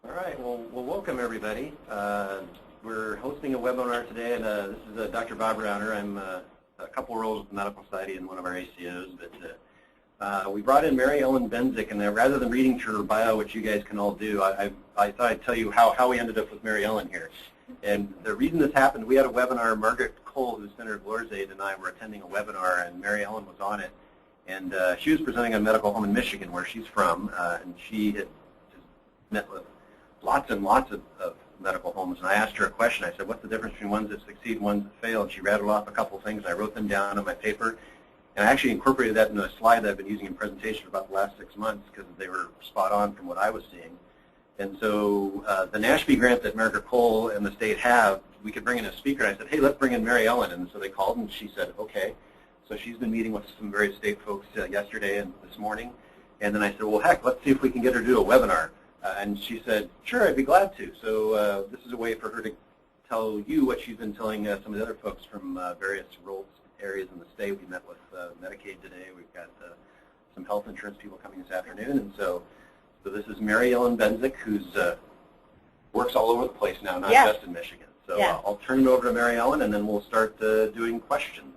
All right, well, welcome everybody. We're hosting a webinar today, and this is Dr. Bob Rauner. I'm a couple roles with the Medical Society and one of our ACOs, but we brought in Mary Ellen Benzik, and rather than reading through her bio, which you guys can all do, I thought I'd tell you how we ended up with Mary Ellen here. And the reason this happened, we had a webinar, Margaret Cole, who's Senator Glor's aide, and I were attending a webinar, and Mary Ellen was on it. And she was presenting on medical home in Michigan, where she's from, and she had just met with lots and lots of medical homes, and I asked her a question. I said, what's the difference between ones that succeed and ones that fail? And she rattled off a couple of things, and I wrote them down on my paper, and I actually incorporated that into a slide that I've been using in presentation for about the last 6 months because they were spot on from what I was seeing. And so the NASHP grant that Margaret Cole and the state have, we could bring in a speaker. And I said, hey, let's bring in Mary Ellen. And so they called, and she said, okay. So she's been meeting with some various state folks yesterday and this morning. And then I said, well, heck, let's see if we can get her to do a webinar. And she said, sure, I'd be glad to. So this is a way for her to tell you what she's been telling some of the other folks from various roles areas in the state. We met with Medicaid today. We've got some health insurance people coming this afternoon. And so this is Mary Ellen Benzik, who's works all over the place now, not just in Michigan. So I'll turn it over to Mary Ellen, and then we'll start doing questions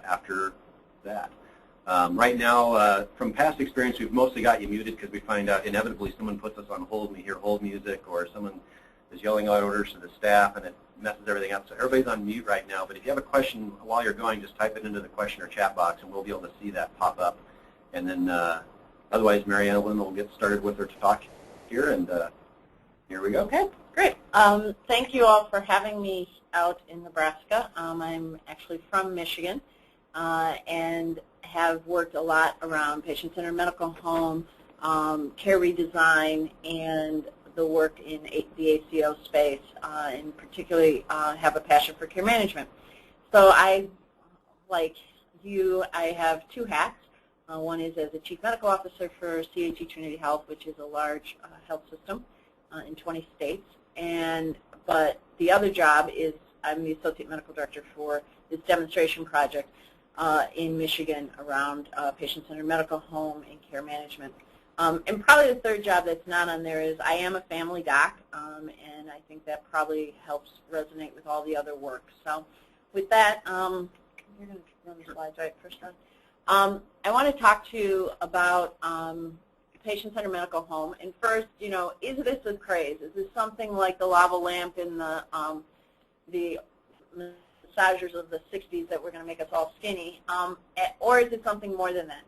after that. Right now, from past experience, we've mostly got you muted because we find out inevitably someone puts us on hold and we hear hold music, or someone is yelling out orders to the staff and it messes everything up. So everybody's on mute right now, but if you have a question while you're going, just type it into the question or chat box and we'll be able to see that pop up. And then otherwise, Mary Ellen will get started with her talk here, and here we go. Okay, great. Thank you all for having me out in Nebraska. I'm actually from Michigan and have worked a lot around patient-centered medical home, care redesign, and the work in the ACO space, and particularly have a passion for care management. So I, like you, I have two hats. One is as a Chief Medical Officer for CHE Trinity Health, which is a large health system in 20 states. But the other job is I'm the Associate Medical Director for this demonstration project in Michigan around patient-centered medical home and care management. And probably the third job that's not on there is I am a family doc, and I think that probably helps resonate with all the other work. So with that, you're going to run the slides right first time. I want to talk to you about patient-centered medical home. And first, you know, is this a craze? Is this something like the lava lamp in the massagers of the 60s that were going to make us all skinny, or is it something more than that?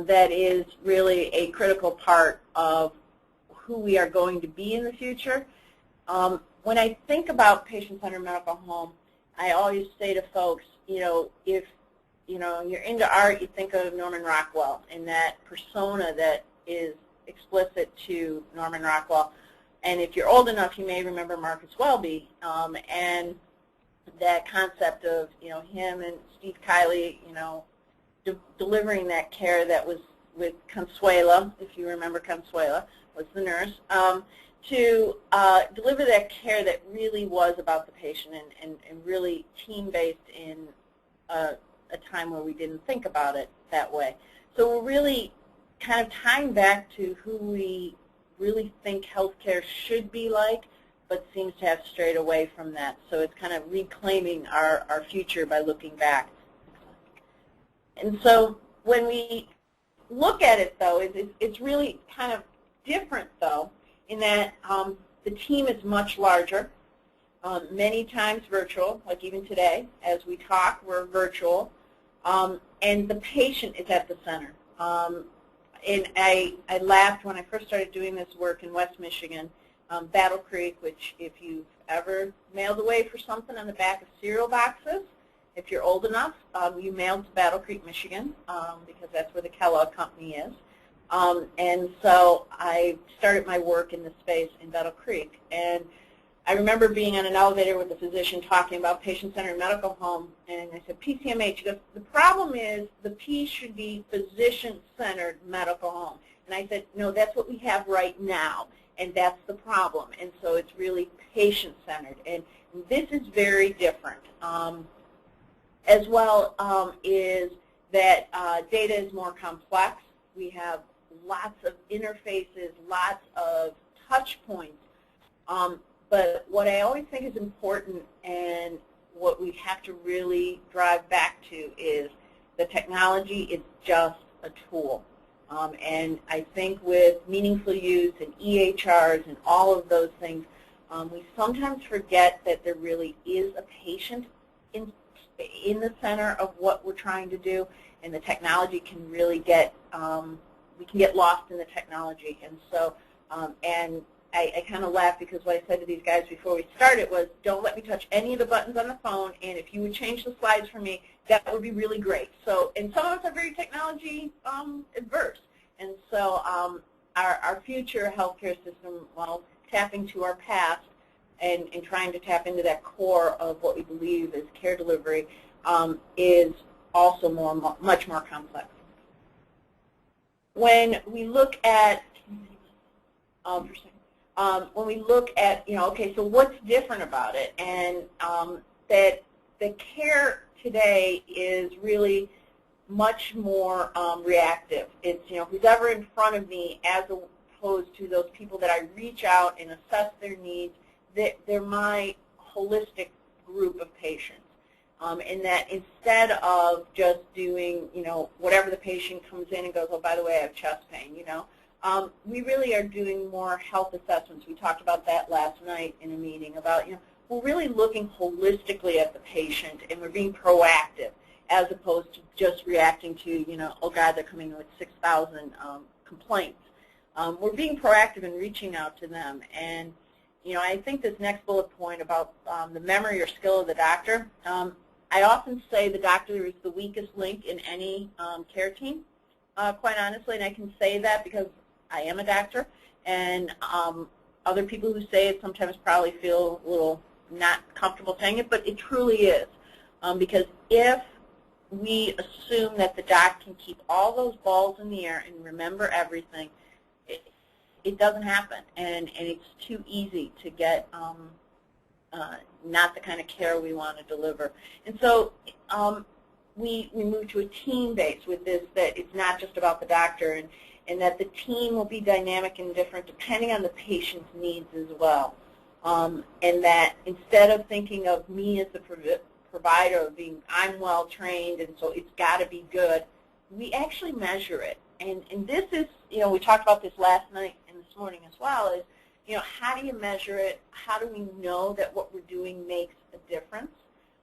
That is really a critical part of who we are going to be in the future. When I think about patient-centered medical home, I always say to folks, you know, if you're into art, you think of Norman Rockwell and that persona that is explicit to Norman Rockwell. And if you're old enough, you may remember Marcus Welby and that concept of, him and Steve Kiley, delivering that care that was with Consuela, if you remember Consuela, was the nurse, to deliver that care that really was about the patient and really team-based in a time where we didn't think about it that way. So we're really kind of tying back to who we really think healthcare should be like, but seems to have strayed away from that. So it's kind of reclaiming our future by looking back. And so when we look at it, though, it's really kind of different, though, in that the team is much larger, many times virtual, like even today. As we talk, we're virtual, and the patient is at the center. And I laughed when I first started doing this work in West Michigan. Battle Creek, which if you've ever mailed away for something on the back of cereal boxes, if you're old enough, you mailed to Battle Creek, Michigan, because that's where the Kellogg Company is. And so I started my work in the space in Battle Creek. And I remember being on an elevator with a physician talking about patient-centered medical home, and I said, PCMH. He goes, the problem is the P should be physician-centered medical home. And I said, no, that's what we have right now. And that's the problem. And so it's really patient-centered. And this is very different. As well is that data is more complex. We have lots of interfaces, lots of touch points. But what I always think is important and what we have to really drive back to is the technology is just a tool. And I think with meaningful use and EHRs and all of those things, we sometimes forget that there really is a patient in the center of what we're trying to do, and the technology can really get, we can get lost in the technology. And so, and I kind of laugh because what I said to these guys before we started was, don't let me touch any of the buttons on the phone, and if you would change the slides for me, that would be really great. So, and some of us are very technology adverse. And so our future healthcare system, while tapping to our past and trying to tap into that core of what we believe is care delivery, is also much more complex. When we look at, when we look at, okay, so what's different about it? And that the care today is really much more reactive. It's, who's ever in front of me, as opposed to those people that I reach out and assess their needs. They're my holistic group of patients. And that instead of just doing, whatever the patient comes in and goes, oh, by the way, I have chest pain, we really are doing more health assessments. We talked about that last night in a meeting about, we're really looking holistically at the patient, and we're being proactive as opposed to just reacting to, oh, God, they're coming in with 6,000 complaints. We're being proactive and reaching out to them. And, I think this next bullet point about the memory or skill of the doctor, I often say the doctor is the weakest link in any care team, quite honestly, and I can say that because I am a doctor, and other people who say it sometimes probably feel a little not comfortable saying it, but it truly is. Because if we assume that the doc can keep all those balls in the air and remember everything, it doesn't happen, and it's too easy to get not the kind of care we want to deliver. And so we move to a team base with this, that it's not just about the doctor, and that the team will be dynamic and different depending on the patient's needs as well. And that instead of thinking of me as the provider of being, I'm well trained and so it's got to be good, we actually measure it. And this is, we talked about this last night and this morning as well, is, how do you measure it? How do we know that what we're doing makes a difference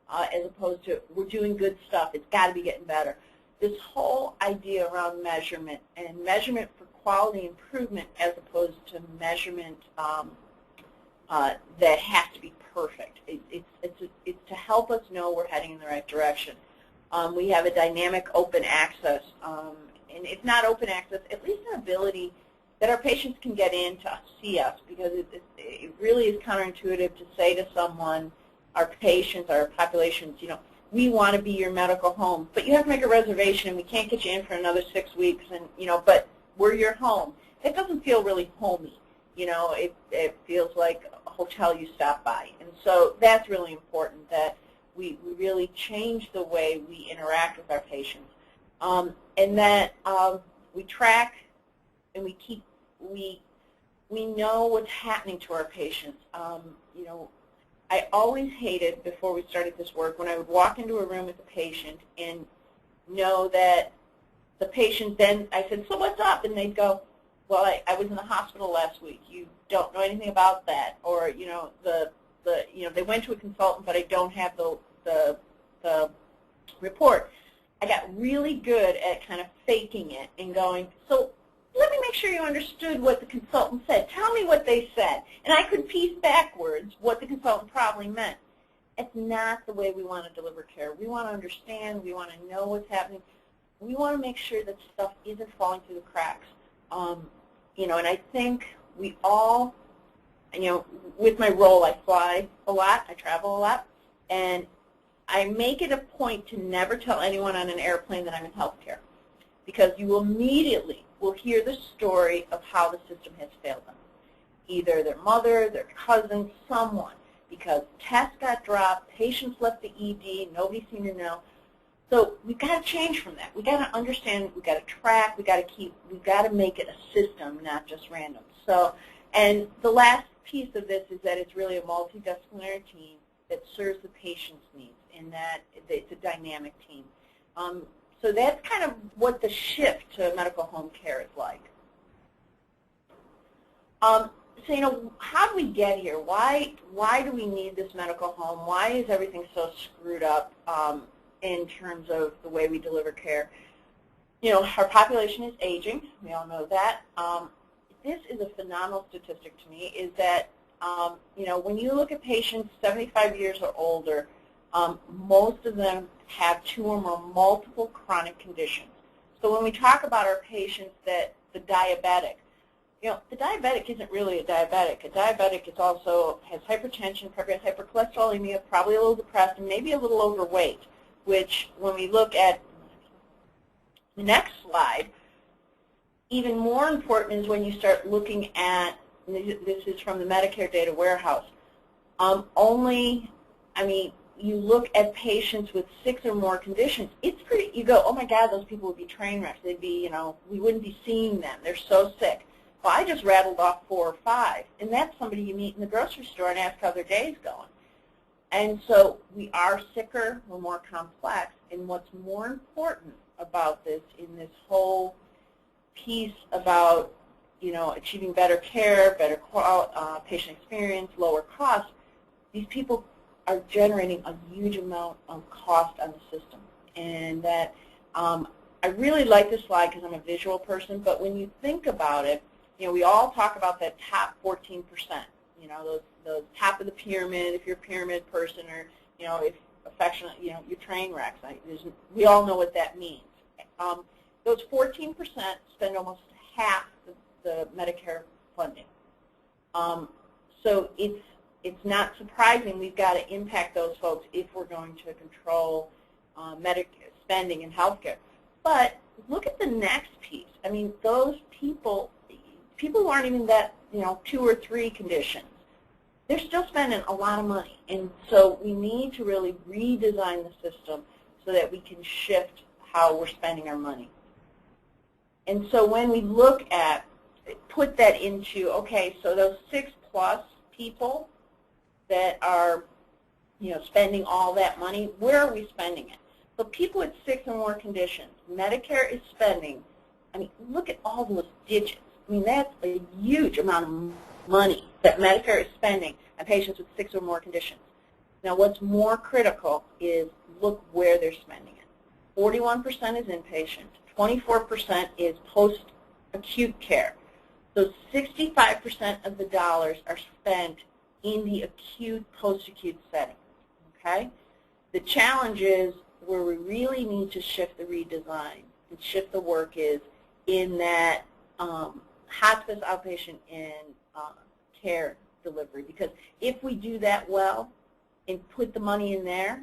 as opposed to we're doing good stuff, it's got to be getting better. This whole idea around measurement, and measurement for quality improvement as opposed to measurement that has to be perfect. It's to help us know we're heading in the right direction. We have a dynamic open access, and if not open access, at least an ability that our patients can get in to see us, because it really is counterintuitive to say to someone, our patients, our populations, we want to be your medical home, but you have to make a reservation and we can't get you in for another 6 weeks, and but we're your home. That doesn't feel really homey. It feels like a hotel you stop by. And so that's really important, that we really change the way we interact with our patients. And that we track and we know what's happening to our patients. I always hated, before we started this work, when I would walk into a room with a patient and know that the patient then, I said, so what's up? And they'd go, well, I was in the hospital last week. You don't know anything about that. Or, they went to a consultant, but I don't have the report. I got really good at kind of faking it and going, so let me make sure you understood what the consultant said. Tell me what they said. And I could piece backwards what the consultant probably meant. It's not the way we want to deliver care. We want to understand. We want to know what's happening. We want to make sure that stuff isn't falling through the cracks. And I think we all, with my role, I fly a lot, I travel a lot, and I make it a point to never tell anyone on an airplane that I'm in healthcare, because you immediately will hear the story of how the system has failed them. Either their mother, their cousin, someone, because tests got dropped, patients left the ED, nobody seemed to know. So we've got to change from that. We've got to understand, we've got to track, we've got to make it a system, not just random. So And the last piece of this is that it's really a multidisciplinary team that serves the patient's needs, and that it's a dynamic team. So that's kind of what the shift to medical home care is like. So, how do we get here? Why do we need this medical home? Why is everything so screwed up in terms of the way we deliver care? Our population is aging. We all know that. This is a phenomenal statistic to me, is that, when you look at patients 75 years or older, most of them have 2 or more multiple chronic conditions. So when we talk about our patients that the diabetic, the diabetic isn't really a diabetic. A diabetic is also has hypertension, probably has hypercholesterolemia, probably a little depressed, and maybe a little overweight, which when we look at the next slide, even more important is when you start looking at, this is from the Medicare Data Warehouse, you look at patients with 6 or more conditions, it's pretty, you go, oh my God, those people would be train wrecks. They'd be, we wouldn't be seeing them. They're so sick. Well, I just rattled off 4 or 5, and that's somebody you meet in the grocery store and ask how their day's going. And so we are sicker, we're more complex, and what's more important about this in this whole piece about, achieving better care, better patient experience, lower cost, these people are generating a huge amount of cost on the system. And that I really like this slide because I'm a visual person, but when you think about it, we all talk about that top 14%, those top of the pyramid, if you're a pyramid person, or, if affectionate, you're train wrecks. We all know what that means. Those 14% spend almost half the Medicare funding. So it's not surprising we've got to impact those folks if we're going to control Medicare spending in healthcare. But look at the next piece. Those people who aren't even that, 2 or 3 conditions, they're still spending a lot of money. And so we need to really redesign the system so that we can shift how we're spending our money. And so when we look at, put that into, okay, so those 6+ people that are, spending all that money, where are we spending it? So people with 6 or more conditions, Medicare is spending, look at all those digits. That's a huge amount of money that Medicare is spending on patients with 6 or more conditions. Now what's more critical is look where they're spending it. 41% is inpatient, 24% is post-acute care. So 65% of the dollars are spent in the acute, post-acute setting, okay? The challenge is where we really need to shift the redesign and shift the work is in that hospice, outpatient, and care delivery. Because if we do that well and put the money in there,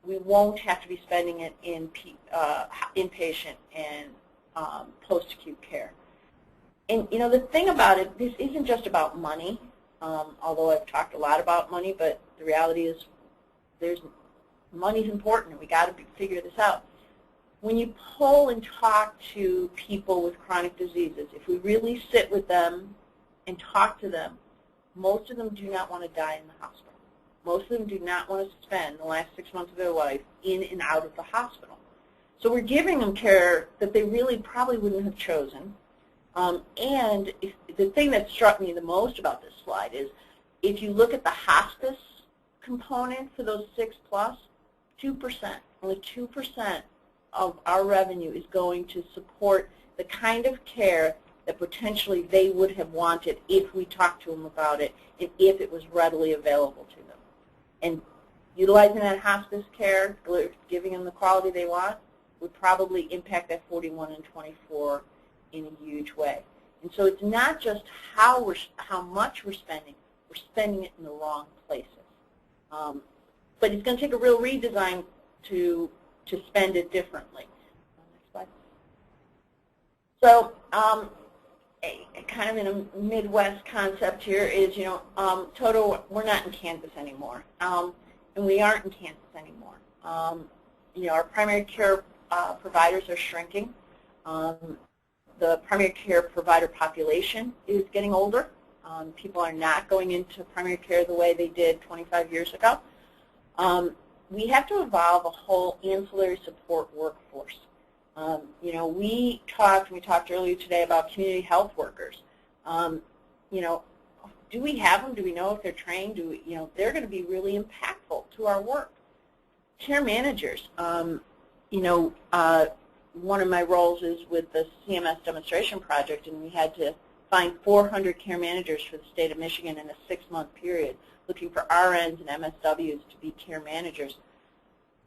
we won't have to be spending it in inpatient and post-acute care. And the thing about it, this isn't just about money, although I've talked a lot about money, but the reality is money's important, and we got to figure this out. When you poll and talk to people with chronic diseases, if we really sit with them and talk to them, most of them do not want to die in the hospital. Most of them do not want to spend the last 6 months of their life in and out of the hospital. So we're giving them care that they really probably wouldn't have chosen. And the thing that struck me the most about this slide is if you look at the hospice component for those 6+, 2%, only 2% of our revenue is going to support the kind of care that potentially they would have wanted if we talked to them about it and if it was readily available to them. And utilizing that hospice care, giving them the quality they want, would probably impact that 41 and 24 in a huge way. And so it's not just how much we're spending it in the wrong places. But it's going to take a real redesign to spend it differently. Next slide. So kind of in a Midwest concept here is, total, we're not in Kansas anymore. And we aren't in Kansas anymore. Our primary care providers are shrinking. The primary care provider population is getting older. People are not going into primary care the way they did 25 years ago. We have to evolve a whole ancillary support workforce. You know, we talked earlier today about community health workers. You know, do we have them? Do we know if they're trained? Do we, you know, they're going to be really impactful to our work. Care managers. You know, one of my roles is with the CMS demonstration project, and we had to find 400 care managers for the state of Michigan in a 6-month period, looking for RNs and MSWs to be care managers.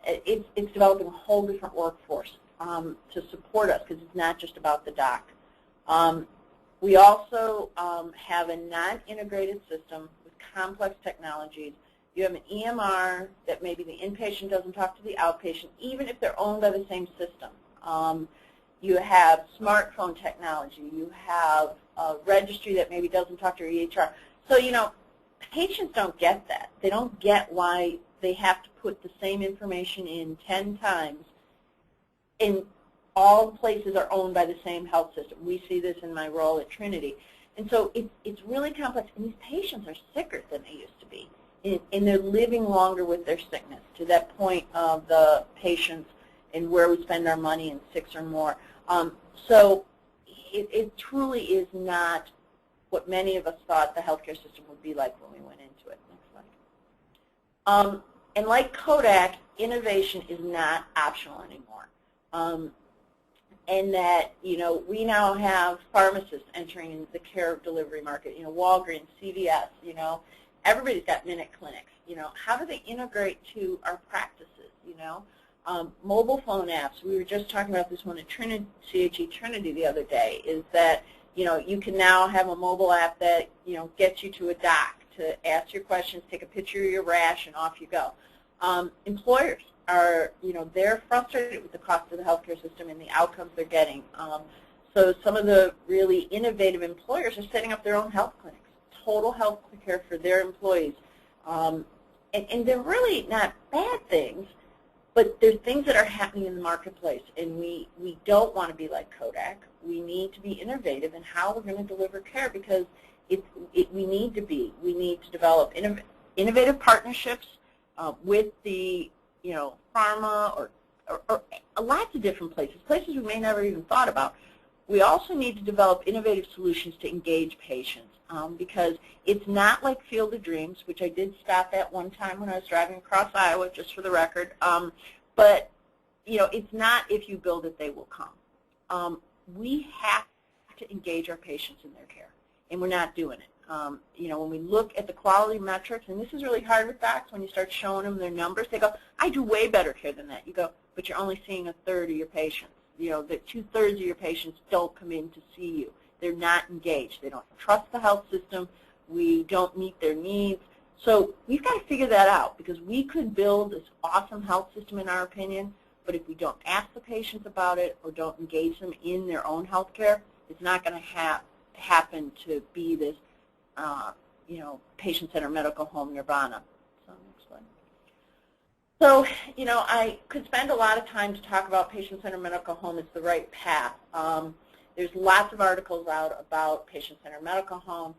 It's developing a whole different workforce to support us, because it's not just about the doc. We also have a non-integrated system with complex technologies. You have an EMR that maybe the inpatient doesn't talk to the outpatient, even if they're owned by the same system. You have smartphone technology. You have a registry that maybe doesn't talk to your EHR. So, you know, patients don't get that. They don't get why they have to put the same information in 10 times, and all the places are owned by the same health system. We see this in my role at Trinity. And so it's really complex, and these patients are sicker than they used to be, and they're living longer with their sickness, to that point of the patients and where we spend our money in 6 or more. So it truly is not what many of us thought the healthcare system would be like when we went into it. Next slide. And like Kodak, innovation is not optional anymore. And that, you know, we now have pharmacists entering into the care delivery market, you know, Walgreens, CVS, you know, everybody's got minute clinics, you know. How do they integrate to our practices, you know? Mobile phone apps, we were just talking about this one at CHE Trinity the other day, is that, you know, you can now have a mobile app that, you know, gets you to a doc to ask your questions, take a picture of your rash, and off you go. Employers are, you know, they're frustrated with the cost of the healthcare system and the outcomes they're getting. So some of the really innovative employers are setting up their own health clinics, total health care for their employees. And they're really not bad things, but there's things that are happening in the marketplace, and we don't want to be like Kodak. We need to be innovative in how we're going to deliver care, because we need to be. We need to develop innovative partnerships with the, you know, pharma or lots of different places we may never even thought about. We also need to develop innovative solutions to engage patients, because it's not like Field of Dreams, which I did stop at one time when I was driving across Iowa, just for the record. But, you know, it's not if you build it, they will come. We have to engage our patients in their care, and we're not doing it. You know, when we look at the quality metrics, and this is really hard with docs, when you start showing them their numbers, they go, I do way better care than that. You go, but you're only seeing 1/3 of your patients. You know, that 2/3 of your patients don't come in to see you. They're not engaged. They don't trust the health system. We don't meet their needs. So we've got to figure that out, because we could build this awesome health system, in our opinion, but if we don't ask the patients about it or don't engage them in their own health care, it's not going to happen to be this, you know, patient-centered medical home nirvana. So next slide. So, you know, I could spend a lot of time to talk about patient-centered medical home as the right path. There's lots of articles out about patient-centered medical home,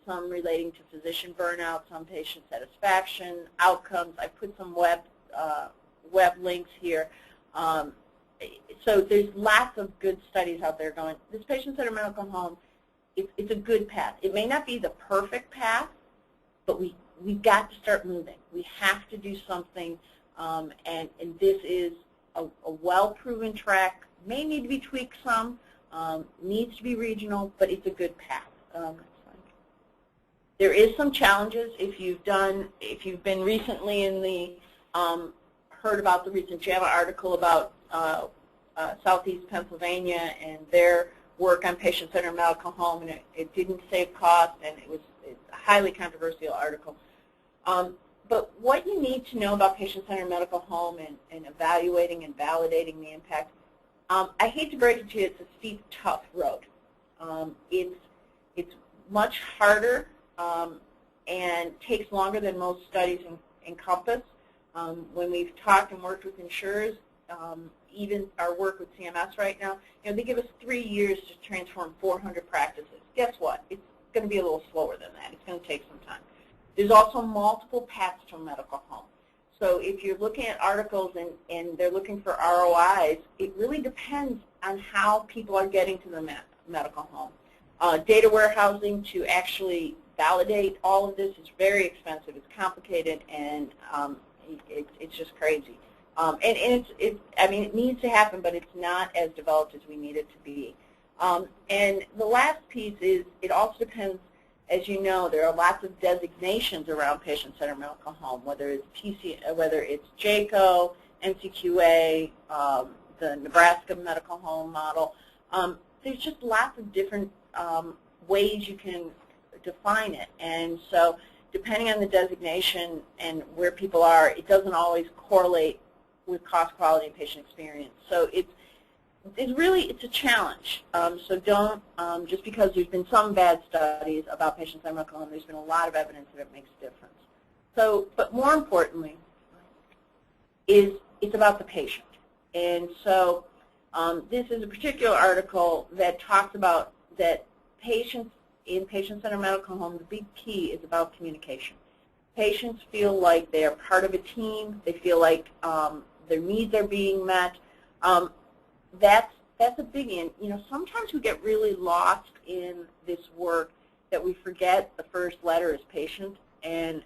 some relating to physician burnout, some patient satisfaction, outcomes. I put some web links here. So there's lots of good studies out there going, this patient-centered medical home, it's a good path. It may not be the perfect path, but we've got to start moving. We have to do something, and this is a well-proven track. May need to be tweaked some, needs to be regional, but it's a good path. There is some challenges. If you've been recently in the, heard about the recent JAMA article about Southeast Pennsylvania and their work on patient-centered medical home, and it didn't save cost, and it's a highly controversial article. But what you need to know about patient-centered medical home and evaluating and validating the impact, I hate to break it to you, it's a steep, tough road. It's much harder and takes longer than most studies encompass. When we've talked and worked with insurers, even our work with CMS right now, you know, they give us 3 years to transform 400 practices. Guess what? going to be a little slower than that. It's going to take some time. There's also multiple paths to a medical home. So if you're looking at articles and they're looking for ROIs, it really depends on how people are getting to the medical home. Data warehousing to actually validate all of this is very expensive. It's complicated, and it's just crazy. I mean, it needs to happen, but it's not as developed as we need it to be. And the last piece is it also depends. As you know, there are lots of designations around patient-centered medical home, whether it's JCO, NCQA, the Nebraska medical home model. There's just lots of different ways you can define it, and so depending on the designation and where people are, it doesn't always correlate with cost, quality, and patient experience. So it's a challenge. So don't, just because there's been some bad studies about patient-centered medical home, there's been a lot of evidence that it makes a difference. So, but more importantly, it's about the patient. And so this is a particular article that talks about that patients in patient-centered medical home, the big key is about communication. Patients feel like they are part of a team. They feel like their needs are being met. That's a biggie. And, you know, sometimes we get really lost in this work that we forget the first letter is patient, and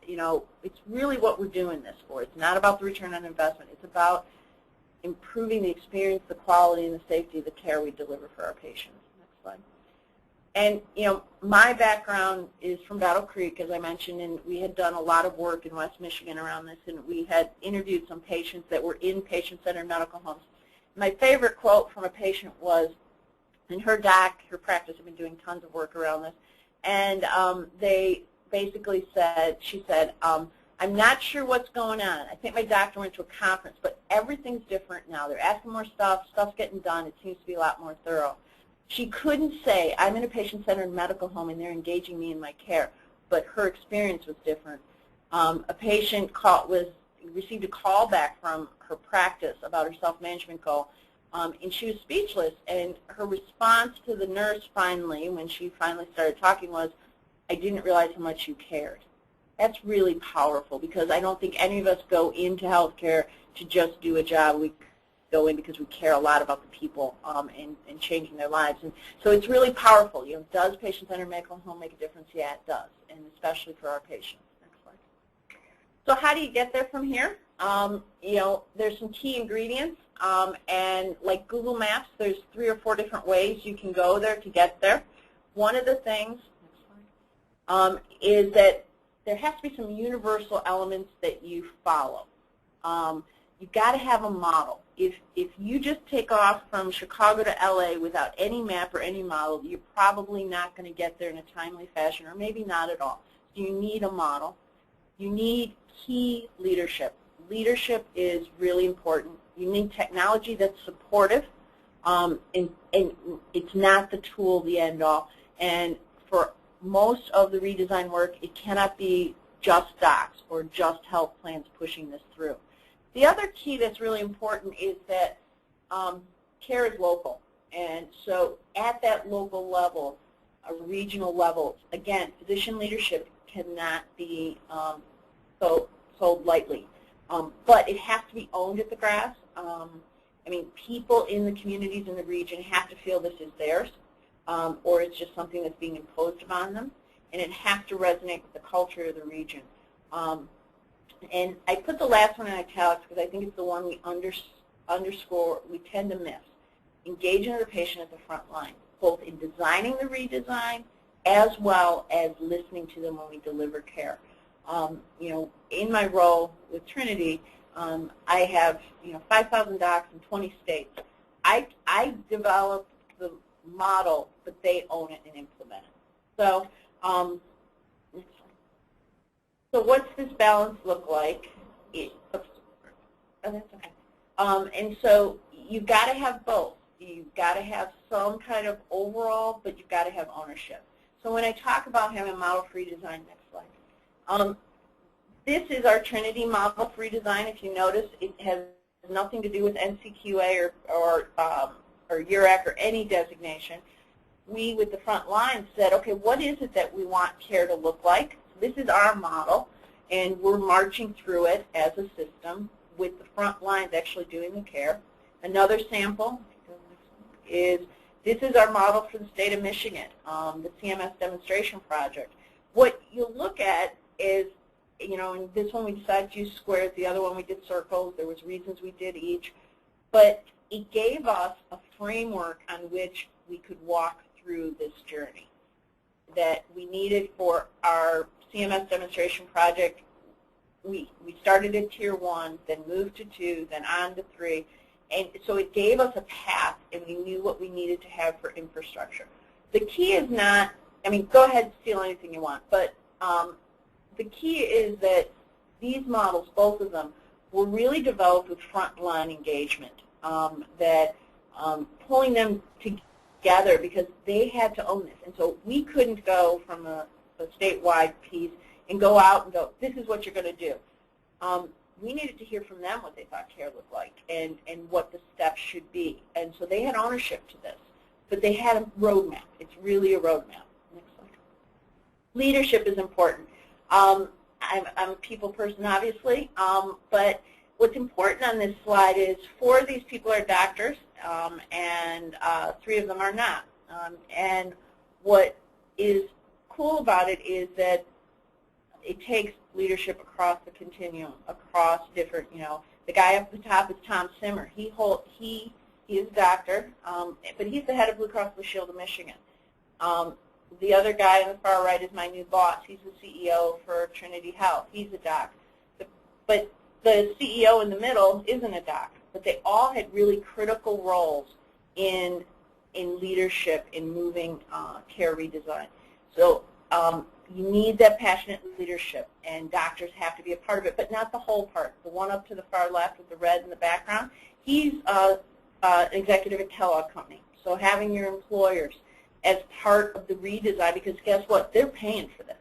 you know, it's really what we're doing this for. It's not about the return on investment. It's about improving the experience, the quality, and the safety of the care we deliver for our patients. Next slide. And, you know, my background is from Battle Creek, as I mentioned, and we had done a lot of work in West Michigan around this, and we had interviewed some patients that were in patient-centered medical homes. My favorite quote from a patient was, and her practice had been doing tons of work around this, and they basically said, she said, I'm not sure what's going on. I think my doctor went to a conference, but everything's different now. They're asking more stuff, stuff's getting done, it seems to be a lot more thorough. She couldn't say, I'm in a patient-centered medical home and they're engaging me in my care, but her experience was different. A patient received a call back from her practice about her self-management goal, and she was speechless, and her response to the nurse finally, when she finally started talking, was, I didn't realize how much you cared. That's really powerful, because I don't think any of us go into healthcare to just do a job. We go in because we care a lot about the people and changing their lives. And so it's really powerful. You know, does patient-centered medical home make a difference? Yeah, it does, and especially for our patients. Next slide. So how do you get there from here? You know, there's some key ingredients, and like Google Maps, there's 3 or 4 different ways you can go there to get there. One of the things is that there has to be some universal elements that you follow. You've got to have a model. If you just take off from Chicago to LA without any map or any model, you're probably not going to get there in a timely fashion, or maybe not at all. So you need a model. You need key leadership. Leadership is really important. You need technology that's supportive, and it's not the tool, the end-all. And for most of the redesign work, it cannot be just docs or just health plans pushing this through. The other key that's really important is that care is local. And so at that local level, a regional level, again, physician leadership cannot be sold lightly. But it has to be owned at the grass. I mean, people in the communities in the region have to feel this is theirs, or it's just something that's being imposed upon them, and it has to resonate with the culture of the region. And I put the last one in italics because I think it's the one we underscore, we tend to miss. Engaging the patient at the front line, both in designing the redesign as well as listening to them when we deliver care. You know, in my role with Trinity, I have 5,000 docs in 20 states. I develop the model, but they own it and implement it. So, so what's this balance look like? That's okay. And so you've got to have both. You've got to have some kind of overall, but you've got to have ownership. So when I talk about having a model for redesign, next slide. This is our Trinity model for redesign. If you notice, it has nothing to do with NCQA or URAC or any designation. we, with the front line, said, okay, what is it that we want care to look like? This is our model, and we're marching through it as a system with the front lines actually doing the care. Another sample is, this is our model for the state of Michigan, the CMS demonstration project. What you'll look at is, you know, in this one we decided to use squares, the other one we did circles. There was reasons we did each. But it gave us a framework on which we could walk through this journey that we needed for our CMS demonstration project. We started at Tier 1, then moved to 2, then on to 3. And so it gave us a path, and we knew what we needed to have for infrastructure. The key is not, I mean, go ahead and steal anything you want, but the key is that these models, both of them, were really developed with frontline engagement, pulling them together because they had to own this. And so we couldn't go from a statewide piece and go out and go, this is what you're going to do. We needed to hear from them what they thought care looked like and what the steps should be. And so they had ownership to this. But they had a roadmap. It's really a roadmap. Next slide. Leadership is important. I'm a people person, obviously, but what's important on this slide is 4 of these people are doctors, and 3 of them are not. And what is cool about it is that it takes leadership across the continuum, across different, you know, the guy up at the top is Tom Simmer. He is a doctor, but he's the head of Blue Cross Blue Shield of Michigan. The other guy on the far right is my new boss. He's the CEO for Trinity Health. He's a doc. But the CEO in the middle isn't a doc. But they all had really critical roles in leadership in moving care redesign. So you need that passionate leadership, and doctors have to be a part of it, but not the whole part. The one up to the far left with the red in the background, he's an executive at Kellogg Company. So having your employers as part of the redesign, because guess what? They're paying for this.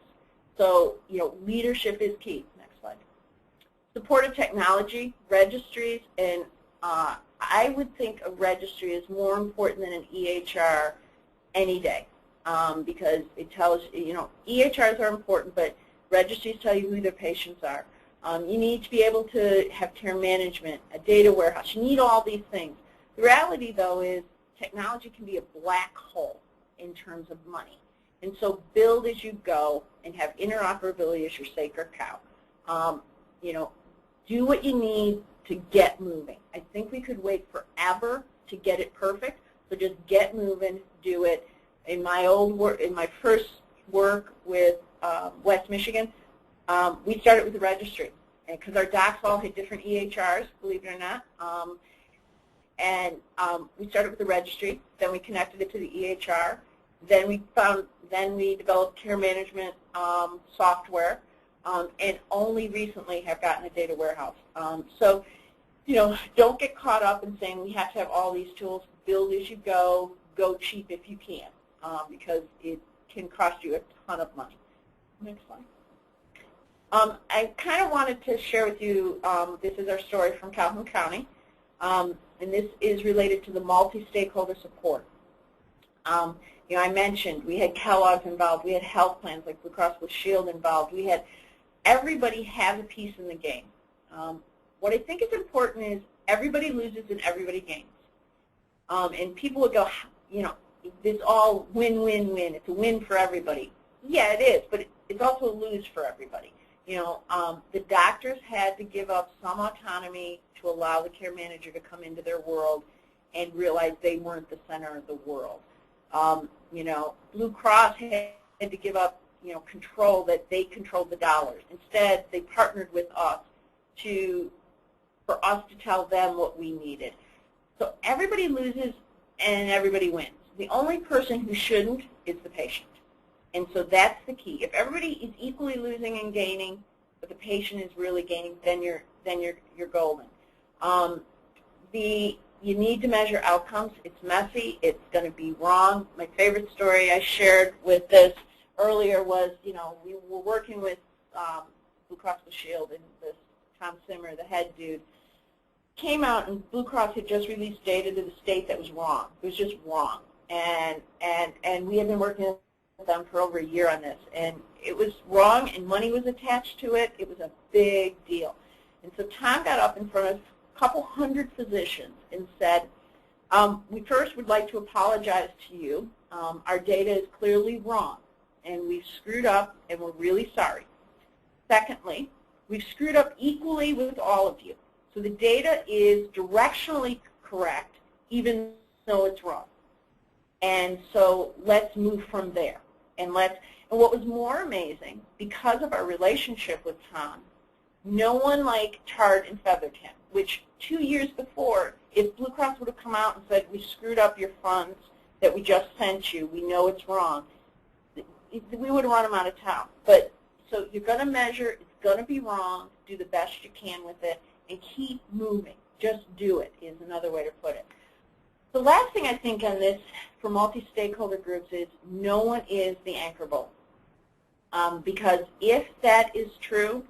So, you know, leadership is key. Next slide. Supportive technology, registries, and I would think a registry is more important than an EHR any day. Because it tells, you know, EHRs are important, but registries tell you who their patients are. You need to be able to have care management, a data warehouse. You need all these things. The reality, though, is technology can be a black hole in terms of money. And so build as you go and have interoperability as your sacred cow. You know, do what you need to get moving. I think we could wait forever to get it perfect, so just get moving, do it. In my old work, in my first work with West Michigan, we started with the registry, because our docs all had different EHRs, believe it or not. We started with the registry, then we connected it to the EHR, then we developed care management software, and only recently have gotten a data warehouse. So, you know, don't get caught up in saying we have to have all these tools. Build as you go cheap if you can. Because it can cost you a ton of money. Next slide. I kind of wanted to share with you, this is our story from Calhoun County, and this is related to the multi-stakeholder support. You know, I mentioned we had Kellogg's involved, we had health plans like Blue Cross Blue Shield involved, we had, everybody has a piece in the game. What I think is important is everybody loses and everybody gains. And people would go, you know, it's all win-win-win. It's a win for everybody. Yeah, it is, but it's also a lose for everybody. You know, the doctors had to give up some autonomy to allow the care manager to come into their world and realize they weren't the center of the world. You know, Blue Cross had to give up, you know, control that they controlled the dollars. Instead, they partnered with us for us to tell them what we needed. So everybody loses and everybody wins. The only person who shouldn't is the patient. And so that's the key. If everybody is equally losing and gaining, but the patient is really gaining, then you're golden. You need to measure outcomes. It's messy. It's going to be wrong. My favorite story I shared with this earlier was, you know, we were working with Blue Cross Blue Shield, and this Tom Simmer, the head dude, came out, and Blue Cross had just released data to the state that was wrong. It was just wrong. and we have been working with them for over a year on this, and it was wrong, and money was attached to it. It was a big deal. And so Tom got up in front of a couple hundred physicians and said, we first would like to apologize to you. Our data is clearly wrong, and we've screwed up, and we're really sorry. Secondly, we've screwed up equally with all of you. So the data is directionally correct, even though it's wrong. And so let's move from there. And what was more amazing, because of our relationship with Tom, no one tarred and feathered him, which 2 years before, if Blue Cross would have come out and said, we screwed up your funds that we just sent you, we know it's wrong, we would have run him out of town. But so you're going to measure, it's going to be wrong, do the best you can with it, and keep moving. Just do it is another way to put it. The last thing I think on this for multi-stakeholder groups is no one is the anchor bolt. Because if that is true,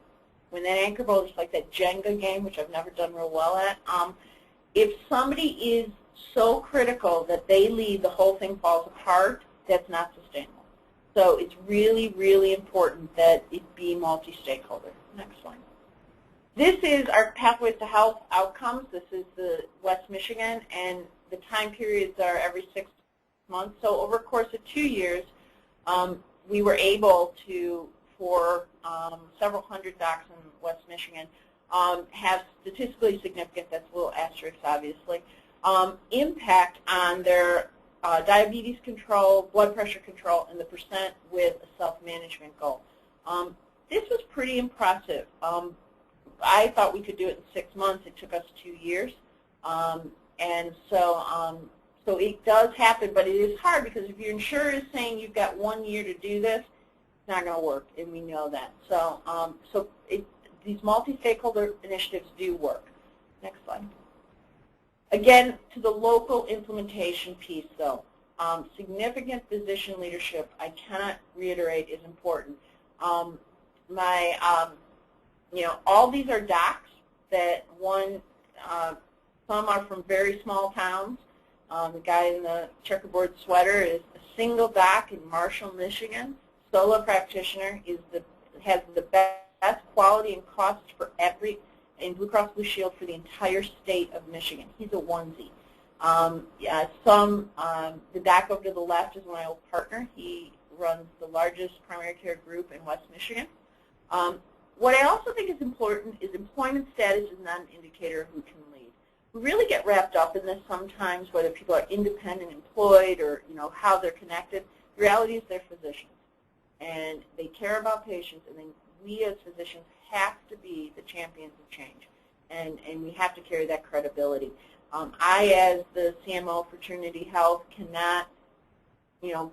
when that anchor bolt is like that Jenga game, which I've never done real well at, if somebody is so critical that they leave, the whole thing falls apart, that's not sustainable. So it's really, really important that it be multi-stakeholder. Next slide. This is our Pathways to Health outcomes. This is the West Michigan, and the time periods are every 6 months. So over a course of 2 years, we were able to, for several hundred docs in West Michigan, have statistically significant, that's a little asterisk obviously, impact on their diabetes control, blood pressure control, and the percent with a self-management goal. This was pretty impressive. I thought we could do it in 6 months. It took us 2 years. And so it does happen, but it is hard because if your insurer is saying you've got 1 year to do this, it's not going to work, and we know that. So, these multi-stakeholder initiatives do work. Next slide. Again, to the local implementation piece, though, significant physician leadership, I cannot reiterate, is important. All these are docs that some are from very small towns. The guy in the checkerboard sweater is a single doc in Marshall, Michigan. Solo practitioner has the best quality and cost for in Blue Cross Blue Shield for the entire state of Michigan. He's a onesie. The doc over to the left is my old partner. He runs the largest primary care group in West Michigan. What I also think is important is employment status is not an indicator of who can lead. We really get wrapped up in this sometimes, whether people are independent, employed, or how they're connected. The reality is they're physicians, and they care about patients, and then we as physicians have to be the champions of change, and we have to carry that credibility. I, as the CMO for Trinity Health, cannot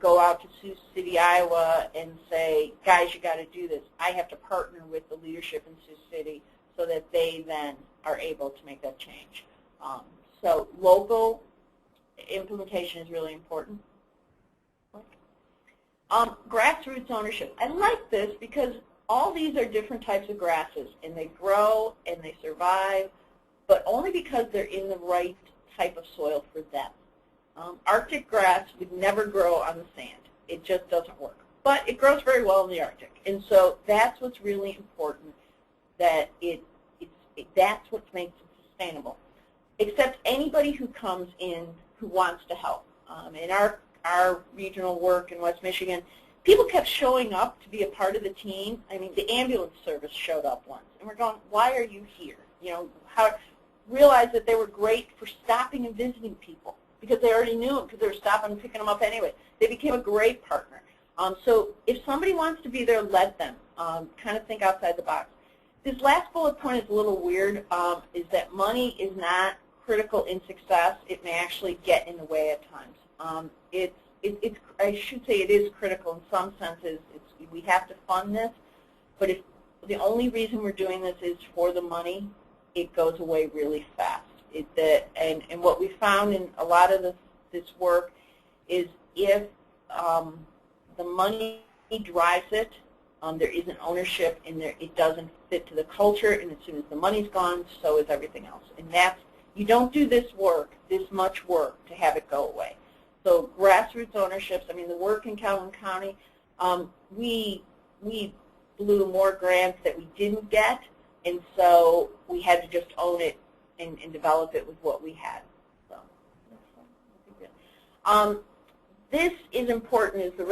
go out to Sioux City, Iowa and say, guys, you got to do this. I have to partner with the leadership in Sioux City so that they then are able to make that change. So local implementation is really important. Grassroots ownership. I like this because all these are different types of grasses, and they grow and they survive, but only because they're in the right type of soil for them. Arctic grass would never grow on the sand. It just doesn't work. But it grows very well in the Arctic. And so that's what's really important, that that's what makes it sustainable. Except anybody who comes in who wants to help. In our regional work in West Michigan, people kept showing up to be a part of the team. I mean, the ambulance service showed up once. And we're going, why are you here? Realized that they were great for stopping and visiting people, because they already knew them, because they were stopping and picking them up anyway. They became a great partner. So if somebody wants to be there, let them. Kind of think outside the box. This last bullet point is a little weird, is that money is not critical in success. It may actually get in the way at times. I should say it is critical in some senses. We have to fund this, but if the only reason we're doing this is for the money, it goes away really fast. And what we found in a lot of this work is if the money drives it, there isn't ownership, and it doesn't fit to the culture, and as soon as the money's gone, so is everything else. And you don't do this much work to have it go away. So grassroots ownerships, I mean, the work in Calhoun County, we blew more grants that we didn't get, and so we had to just own it and develop it with what we had. So, this is important, is the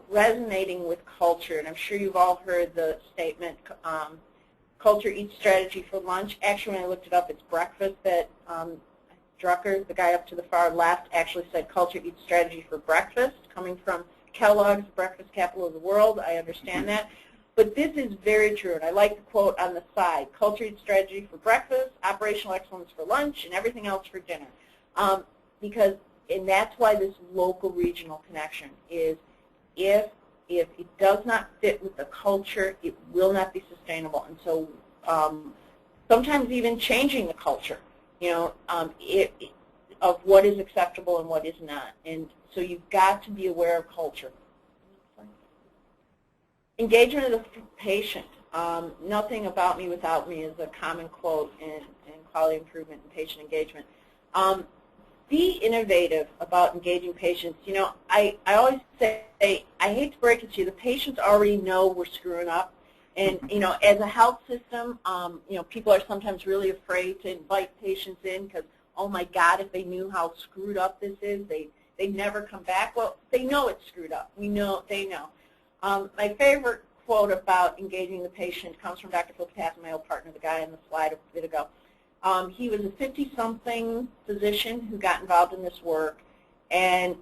resonating with culture, and I'm sure you've all heard the statement, culture eats strategy for lunch. Actually, when I looked it up, it's breakfast. That Drucker, the guy up to the far left, actually said culture eats strategy for breakfast, coming from Kellogg's, breakfast capital of the world. I understand that. But this is very true, and I like the quote on the side, culture eats strategy for breakfast, operational excellence for lunch, and everything else for dinner. And that's why this local regional connection is, if it does not fit with the culture, it will not be sustainable. And so sometimes even changing the culture, of what is acceptable and what is not. And so you've got to be aware of culture. Engagement of the patient. Nothing about me without me is a common quote in quality improvement and patient engagement. Be innovative about engaging patients. I always say, I hate to break it to you, the patients already know we're screwing up. And, as a health system, people are sometimes really afraid to invite patients in because, oh my God, if they knew how screwed up this is, they'd never come back. Well, they know it's screwed up. They know. My favorite quote about engaging the patient comes from Dr. Phil Patton, my old partner, the guy on the slide a bit ago. He was a 50-something physician who got involved in this work, and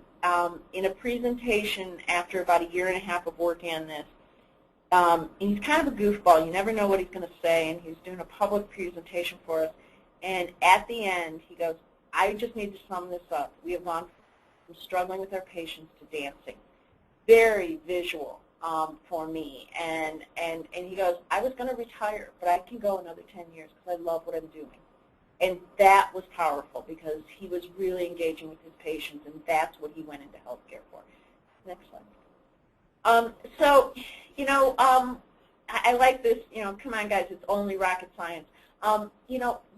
in a presentation after about a year and a half of working on this, he's kind of a goofball. You never know what he's going to say, and he's doing a public presentation for us. And at the end, he goes, I just need to sum this up. We have gone from struggling with our patients to dancing. Very visual for me. And he goes, I was going to retire, but I can go another 10 years because I love what I'm doing. And that was powerful because he was really engaging with his patients, and that's what he went into healthcare for. Next slide. I like this, come on guys, it's only rocket science.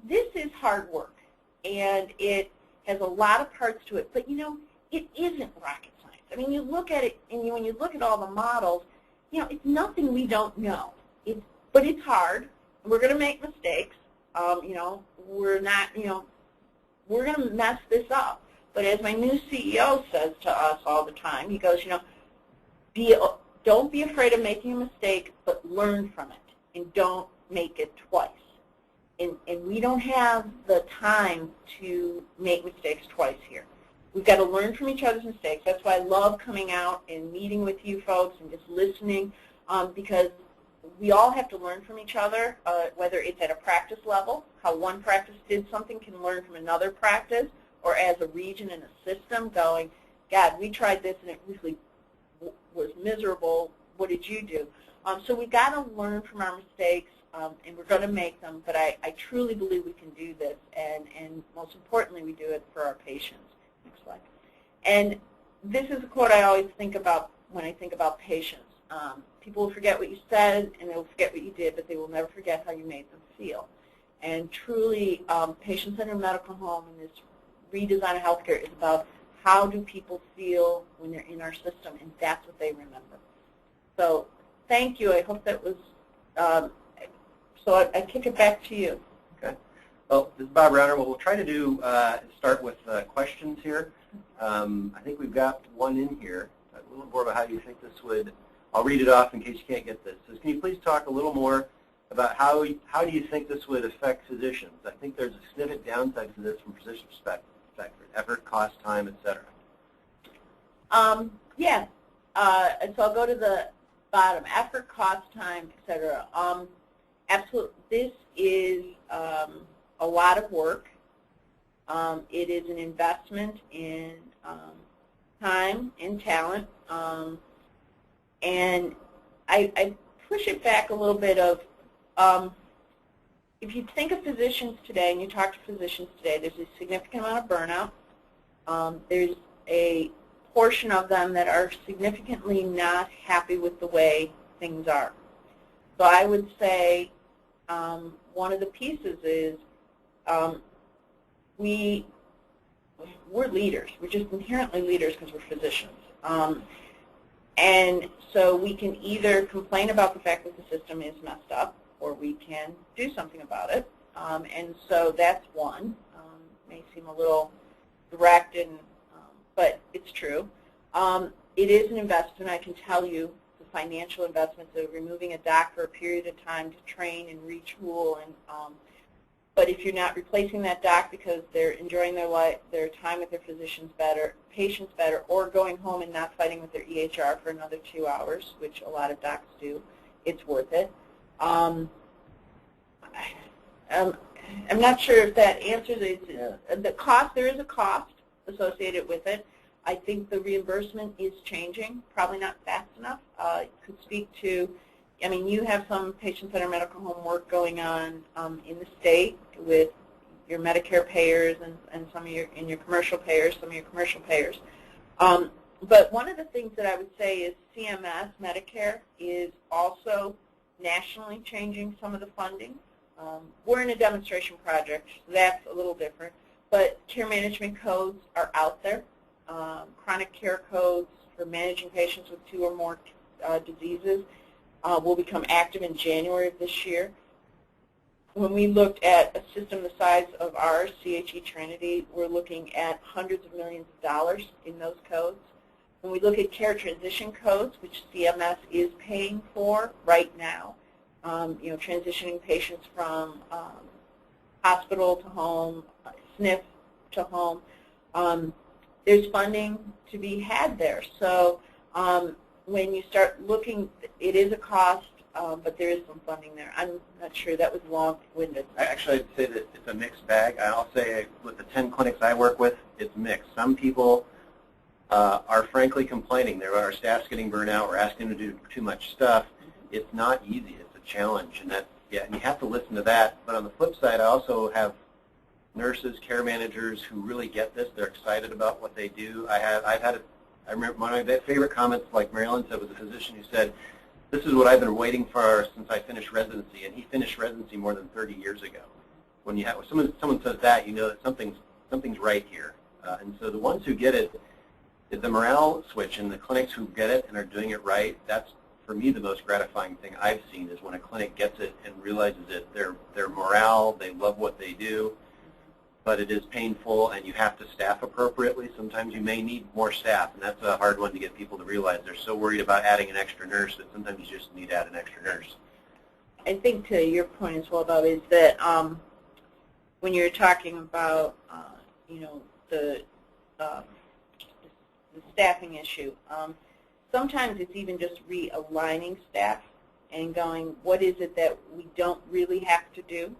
This is hard work, and it has a lot of parts to it, but it isn't rocket science. I mean, you look at it, and when you look at all the models, it's nothing we don't know. But it's hard. We're going to make mistakes. We're not, we're going to mess this up. But as my new CEO says to us all the time, he goes, don't be afraid of making a mistake, but learn from it, and don't make it twice. And we don't have the time to make mistakes twice here. We've got to learn from each other's mistakes. That's why I love coming out and meeting with you folks and just listening, because we all have to learn from each other, whether it's at a practice level, how one practice did something can learn from another practice, or as a region and a system going, God, we tried this and it really was miserable. What did you do? So we've got to learn from our mistakes, and we're going to make them, but I truly believe we can do this, and most importantly, we do it for our patients. Next slide. And this is a quote I always think about when I think about patients. People will forget what you said, and they will forget what you did, but they will never forget how you made them feel. And truly, patient-centered medical home and this redesign of healthcare is about how do people feel when they're in our system, and that's what they remember. So thank you. I hope that was, so I kick it back to you. Okay. Well, this is Bob Rauner. What we'll try to do is start with questions here. I think we've got one in here. A little more about how you think this would, I'll read it off in case you can't get this. So can you please talk a little more about how do you think this would affect physicians? I think there's a significant downside to this from physician perspective, effort, cost, time, et cetera. Yeah. And so I'll go to the bottom, effort, cost, time, et cetera. Absolutely. This is a lot of work. It is an investment in time and talent. And I push it back a little bit of, if you think of physicians today and you talk to physicians today, there's a significant amount of burnout. There's a portion of them that are significantly not happy with the way things are. So I would say one of the pieces is we we're leaders. We're just inherently leaders because we're physicians. And so we can either complain about the fact that the system is messed up, or we can do something about it. And so that's one. May seem a little direct, but it's true. It is an investment. I can tell you the financial investments of removing a doc for a period of time to train and retool. But if you're not replacing that doc because they're enjoying their time with their patients better, or going home and not fighting with their EHR for another 2 hours, which a lot of docs do, it's worth it. I'm not sure if that answers it. Yeah. The cost, there is a cost associated with it. I think the reimbursement is changing, probably not fast enough. Could speak to, I mean, you have some patient-centered medical home work going on in the state with your Medicare payers and some of your commercial payers, But one of the things that I would say is CMS, Medicare, is also nationally changing some of the funding. We're in a demonstration project, so that's a little different. But care management codes are out there. Chronic care codes for managing patients with 2 or more diseases will become active in January of this year. When we looked at a system the size of ours, CHE Trinity, we're looking at hundreds of millions of dollars in those codes. When we look at care transition codes, which CMS is paying for right now, transitioning patients from hospital to home, SNF to home, there's funding to be had there. So when you start looking, it is a cost, but there is some funding there. I'm not sure. That was long-winded. Actually, I'd say that it's a mixed bag. I'll say with the 10 clinics I work with, it's mixed. Some people are frankly complaining. There are staffs getting burnt out. We're asking them to do too much stuff. It's not easy. It's a challenge, and and you have to listen to that. But on the flip side, I also have nurses, care managers who really get this. They're excited about what they do. I remember one of my favorite comments, like Mary Ellen said, was a physician who said, "This is what I've been waiting for since I finished residency," and he finished residency more than 30 years ago. When you have someone says that, you know that something's right here. And so the ones who get it, the morale switch, and the clinics who get it and are doing it right, that's for me the most gratifying thing I've seen is when a clinic gets it and realizes it. Their morale, they love what they do, but it is painful, and you have to staff appropriately. Sometimes you may need more staff, and that's a hard one to get people to realize. They're so worried about adding an extra nurse that sometimes you just need to add an extra nurse. I think to your point as well, Bob, is that when you're talking about, the staffing issue, sometimes it's even just realigning staff and going, what is it that we don't really have to do?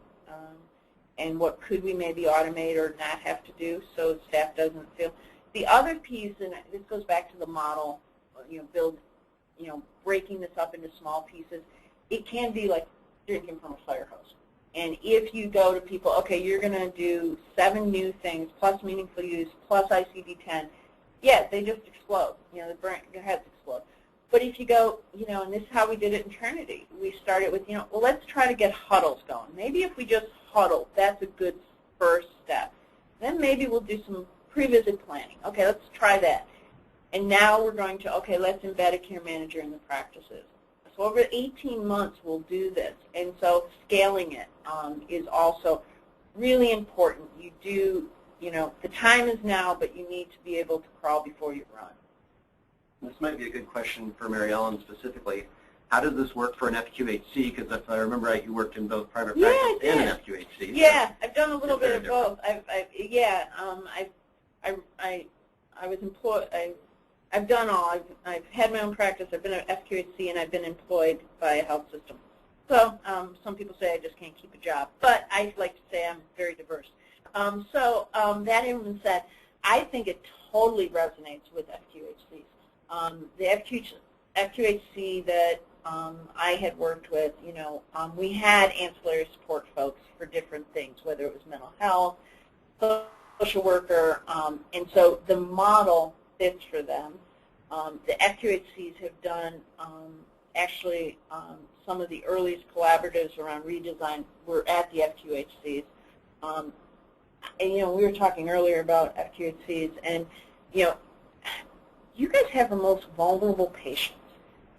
And what could we maybe automate or not have to do so staff doesn't feel. The other piece, and this goes back to the model, breaking this up into small pieces, it can be like drinking from a fire hose. And if you go to people, okay, you're going to do 7 new things plus meaningful use plus ICD-10, yeah, they just explode. Their heads explode. But if you go, and this is how we did it in Trinity. We started with, well, let's try to get huddles going. Maybe if we just huddle, that's a good first step. Then maybe we'll do some pre-visit planning. Okay, let's try that. And now we're going to, okay, let's embed a care manager in the practices. So over 18 months, we'll do this. And so scaling it is also really important. You do, the time is now, but you need to be able to crawl before you run. This might be a good question for Mary Ellen specifically. How does this work for an FQHC? Because if I remember right, you worked in both private practice and an FQHC. Yeah, so I've done a little bit of both. I was employed. I've done all. I've had my own practice. I've been at FQHC, and I've been employed by a health system. So some people say I just can't keep a job, but I like to say I'm very diverse. That even said, I think it totally resonates with FQHCs. The FQHC that I had worked with, we had ancillary support folks for different things, whether it was mental health, social worker, and so the model fits for them. The FQHCs have done actually some of the earliest collaboratives around redesign were at the FQHCs. and we were talking earlier about FQHCs, and you guys have the most vulnerable patients,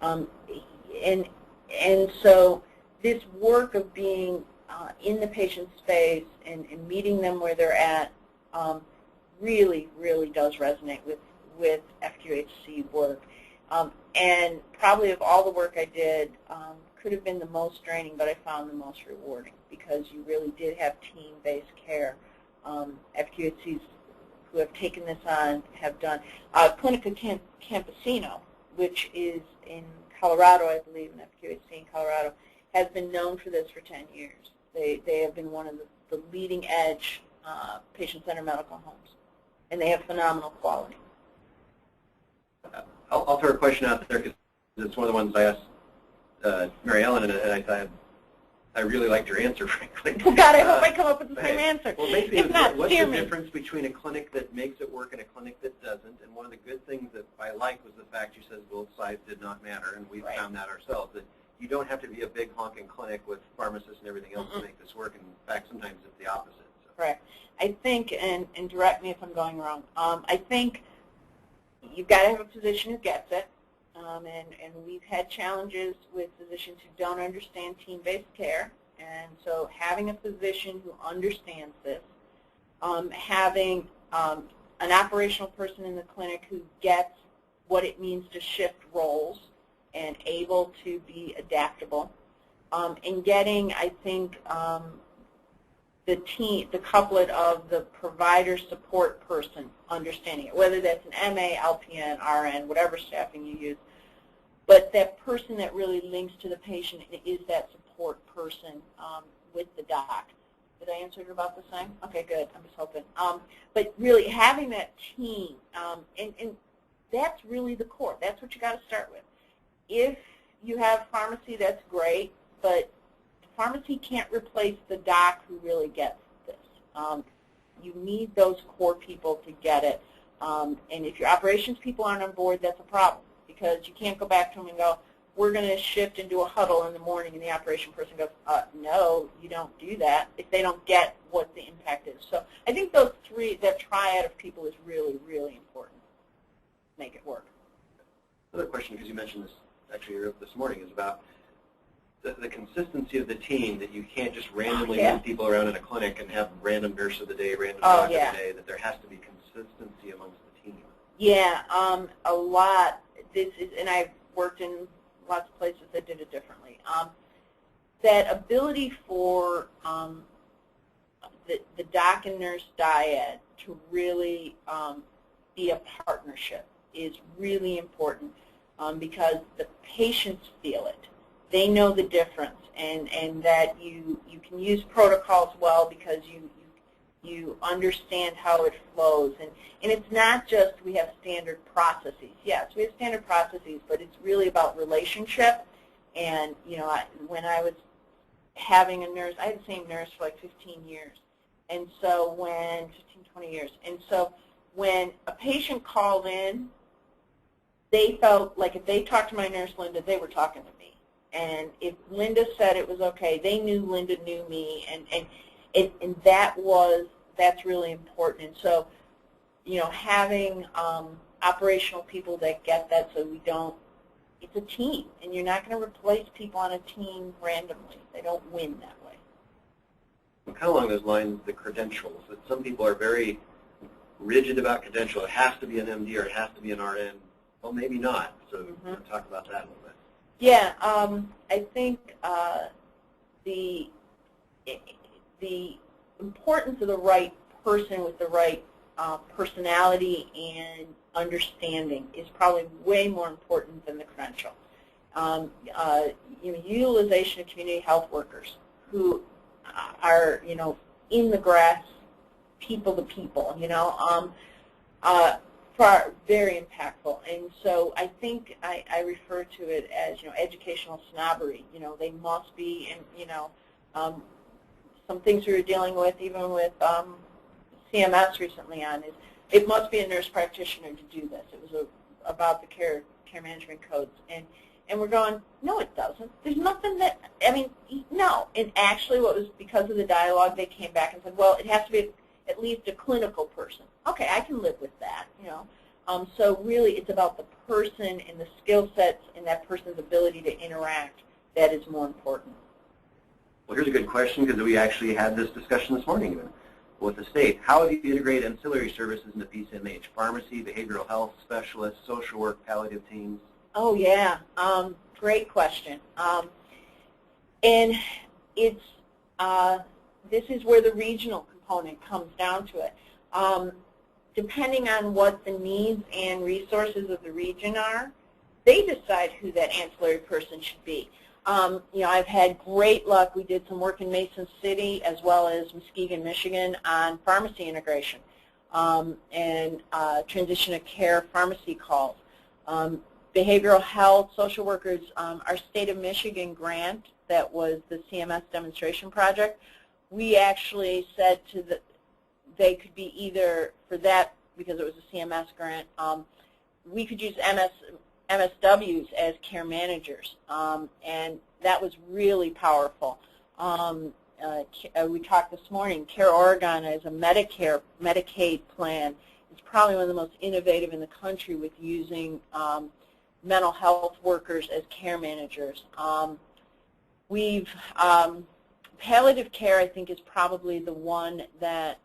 and so this work of being in the patient space and meeting them where they're at really, really does resonate with FQHC work. And probably of all the work I did, could have been the most draining, but I found the most rewarding because you really did have team-based care. FQHCs who have taken this on have done. Clinica Campesino, which is in Colorado, I believe, an FQHC in Colorado, has been known for this for 10 years. They have been one of the leading edge patient-centered medical homes, and they have phenomenal quality. I'll throw a question out there because it's one of the ones I asked Mary Ellen, and I really liked your answer, frankly. Oh, God, I hope I come up with the same answer. Well, basically, if not, what's the steer me. difference between a clinic that makes it work and a clinic that doesn't? And one of the good things that I liked was the fact you said both sides did not matter, and we've found that ourselves, that you don't have to be a big honking clinic with pharmacists and everything else to make this work. In fact, sometimes it's the opposite. So. Correct. I think, and direct me if I'm going wrong, I think you've got to have a physician who gets it, and we've had challenges with physicians who don't understand team-based care, and so having a physician who understands this, having an operational person in the clinic who gets what it means to shift roles and able to be adaptable, and getting, I think, the couplet of the provider support person understanding it, whether that's an MA, LPN, RN, whatever staffing you use, but that person that really links to the patient is that support person with the doc. Did I answer it about the same? Okay, good. I'm just hoping. But really having that team, and that's really the core. That's what you got to start with. If you have pharmacy, that's great, but pharmacy can't replace the doc who really gets this. You need those core people to get it. And if your operations people aren't on board, that's a problem because you can't go back to them and go, we're going to shift and do a huddle in the morning, and the operation person goes, no, you don't do that if they don't get what the impact is. So I think those three, that triad of people is really, really important to make it work. Another question, because you mentioned this actually this morning, is about the consistency of the team, that you can't just randomly move people around in a clinic and have random nurse of the day, random doc of the day, that there has to be consistency amongst the team. Yeah, a lot. This is, and I've worked in lots of places that did it differently. That ability for the doc and nurse dyad to really be a partnership is really important because the patients feel it. They know the difference, and that you can use protocols well because you understand how it flows. And it's not just we have standard processes. Yes, we have standard processes, but it's really about relationship. And, when I was having a nurse, I had the same nurse for like 15 years. And so 20 years. And so when a patient called in, they felt like if they talked to my nurse, Linda, they were talking to me. And if Linda said it was okay, they knew Linda knew me, and that's really important. And so, having operational people that get that, so we don't. It's a team, and you're not going to replace people on a team randomly. They don't win that way. Well, kind of along those lines, the credentials. That some people are very rigid about credential. It has to be an MD or it has to be an RN. Well, maybe not. So we'll talk about that a little bit. Yeah, I think the importance of the right person with the right personality and understanding is probably way more important than the credential. Utilization of community health workers who are, in the grass, people to people, very impactful. And so I think I refer to it as, educational snobbery. They must be, some things we were dealing with, even with CMS recently on, is it must be a nurse practitioner to do this. It was about the care management codes. And we're going, no, it doesn't. There's nothing no. And actually what was because of the dialogue, they came back and said, well, it has to be at least a clinical person. Okay, I can live with that, you know. So really it's about the person and the skill sets and that person's ability to interact that is more important. Well, here's a good question because we actually had this discussion this morning even with the state. How do you integrate ancillary services into PCMH? Pharmacy, behavioral health specialists, social work, palliative teams? Oh, yeah. Great question. And it's this is where the regional component comes down to it. Depending on what the needs and resources of the region are, they decide who that ancillary person should be. You know, I've had great luck. We did some work in Mason City as well as Muskegon, Michigan on pharmacy integration and transition of care pharmacy calls. Behavioral health, social workers, our State of Michigan grant that was the CMS demonstration project, we actually said to they could be either, for that, because it was a CMS grant, we could use MSWs as care managers, and that was really powerful. We talked this morning, Care Oregon as a Medicaid plan is probably one of the most innovative in the country with using mental health workers as care managers. Palliative care, I think, is probably the one that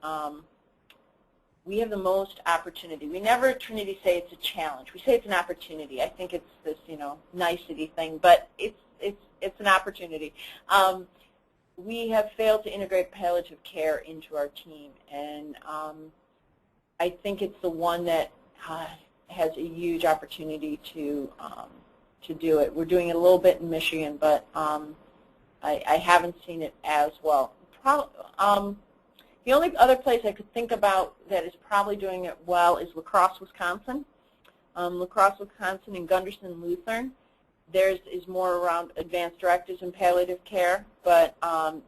we have the most opportunity. We never at Trinity say it's a challenge. We say it's an opportunity. I think it's this, you know, nicety thing, but it's an opportunity. We have failed to integrate palliative care into our team, and I think it's the one that has a huge opportunity to do it. We're doing it a little bit in Michigan, but I haven't seen it as well. The only other place I could think about that is probably doing it well is La Crosse, Wisconsin. La Crosse, Wisconsin and Gunderson Lutheran. Theirs is more around advanced directives in palliative care, but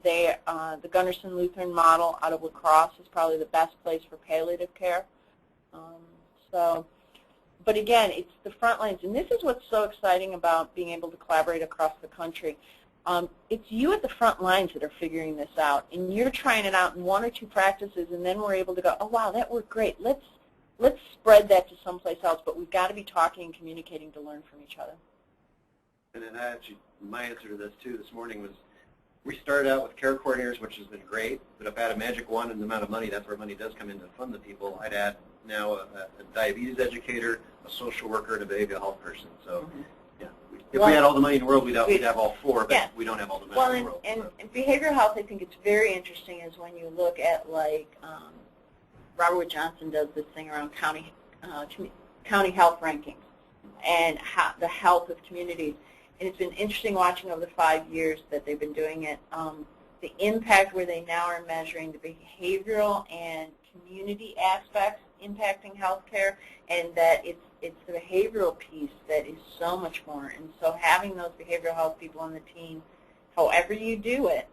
the Gunderson Lutheran model out of La Crosse is probably the best place for palliative care. But again, it's the front lines, and this is what's so exciting about being able to collaborate across the country. It's you at the front lines that are figuring this out, and you're trying it out in 1 or 2 practices, and then we're able to go, oh wow, that worked great. Let's spread that to someplace else, but we've got to be talking and communicating to learn from each other. And then actually, my answer to this too this morning was, we started out with care coordinators, which has been great, but if I had a magic wand and the amount of money, that's where money does come in to fund the people, I'd add now a diabetes educator, a social worker, and a behavioral health person. So. If we had all the money in the world, we'd have all 4, but we don't have all the money in the world. And behavioral health, I think it's very interesting is when you look at, like, Robert Wood Johnson does this thing around county health rankings and the health of communities. And it's been interesting watching over the 5 years that they've been doing it, the impact where they now are measuring the behavioral and community aspects impacting healthcare, and that it's the behavioral piece that is so much more. And so having those behavioral health people on the team, however you do it,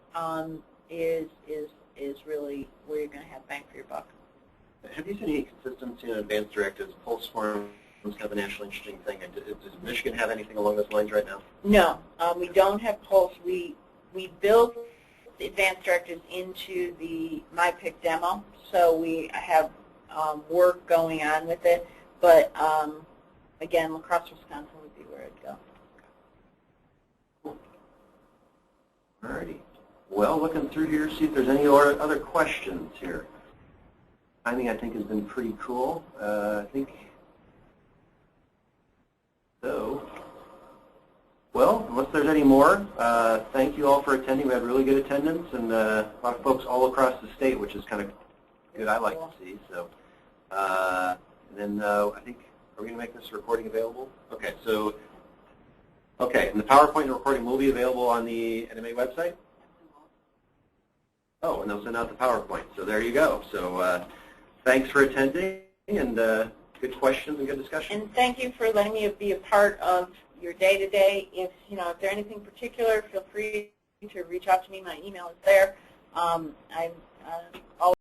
is really where you're going to have bang for your buck. Have you seen any consistency in advanced directives? Pulse forms kind of a nationally interesting thing. Does Michigan have anything along those lines right now? No, we don't have Pulse. We built the advanced directives into the MyPIC demo, so we have work going on with it. But again, La Crosse, Wisconsin would be where I'd go. Cool. All righty. Well, looking through here, see if there's any other questions here. Timing, I think, has been pretty cool. I think so. Well, unless there's any more, thank you all for attending. We had really good attendance, and a lot of folks all across the state, which is kind of good. I like to see. So, and then I think, are we going to make this recording available? Okay. So, and the PowerPoint recording will be available on the NMA website. Oh, and they'll send out the PowerPoint. So there you go. So thanks for attending, and good questions and good discussion. And thank you for letting me be a part of your day-to-day. If there's anything particular, feel free to reach out to me. My email is there. I'm always